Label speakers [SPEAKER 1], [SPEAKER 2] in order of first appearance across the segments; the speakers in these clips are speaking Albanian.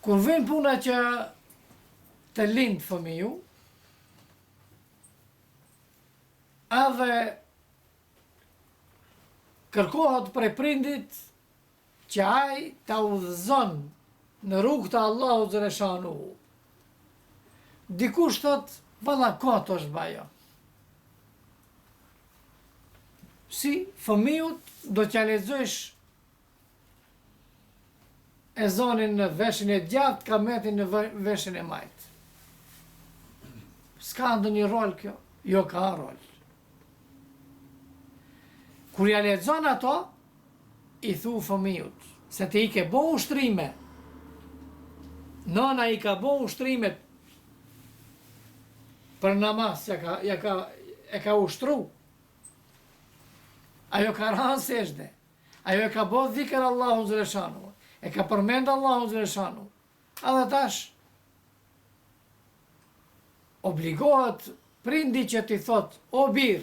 [SPEAKER 1] Kur vjen puna që të lind fëmiu, edhe kërkohet prej prindit që ai ta udhëzon në rrugë të Allahut xhaleshanu. Dikush thot, valla kot është bajo. Si fëmijut do t'ja lexojsh ezanin në veshin e djathtë, kametin në veshin e majt. S'ka ndonjë rol kjo? Jo, ka rol. Kur ja lexon ato, i thu fëmijut, se ti i ke bo ushtrime. Nona i ka bo ushtrimet për namaz, e ka ushtru. Ajo ka ranë sejdë. Ajo e ka bo dhikër Allahu xhaleshanu. E ka përmend Allahu xhaleshanu. Edhe tash obligohet prindi që ti thot, o bir,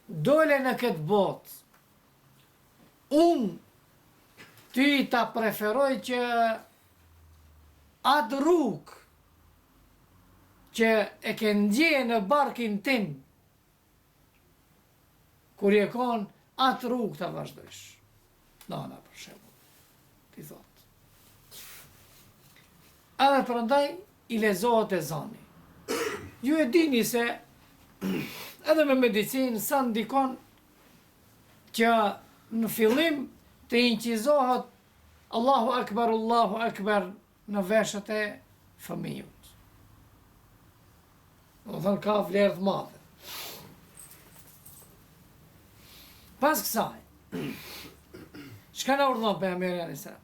[SPEAKER 1] dole në këtë botë, unë ty ta preferoj që atë rrugë që e ke ndje në barkin tim, kur je kon, atë rrugë ta vazhdojsh. Nana, për shembull, ti thot. Edhe prandaj i lezohet ezani. Ju e dini se edhe me medicinë sa ndikon që në fillim të incizohet Allahu Akbar në veshët e fëmijut. Do thënë ka vlerë të madhe. Pas kësaj, çka na urdhon pejgamberi alayhis salam?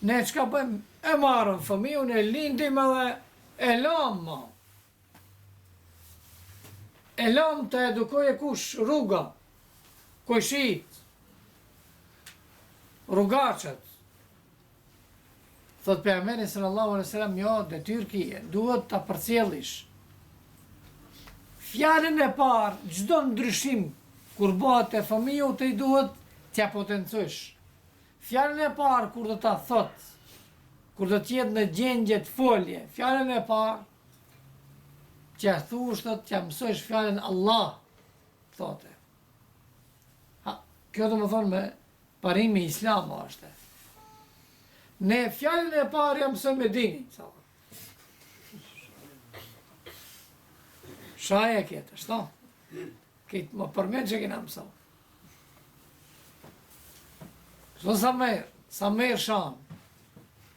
[SPEAKER 1] Ne çka bëjmë? E marrëm fëmijën, e lindim edhe e lamë. E lamë të edukoje kush? Rruga, kojshit, rrugaqët. Thot pejgamberi sallallahu alaihi wasallam, jo, detyrë kije, duhet ta përcjellish. Fjalën e parë, çdo ndryshim kur bëhet te fëmiu të i duhet t'ja potencosh. Fjalën e parë kur do ta thot, kur do t'jetë në gjendje të folje, fjalën e parë që thush thot t'ja mësojsh fjalën Allah, thote. Kjo do më thonë me parimi islam është. Ne fjalën e parë jam mësoj me dini, thotë. Shaje kjetë, shto? Këtë më përmet që kena mësoj. Shto sa merë shanë.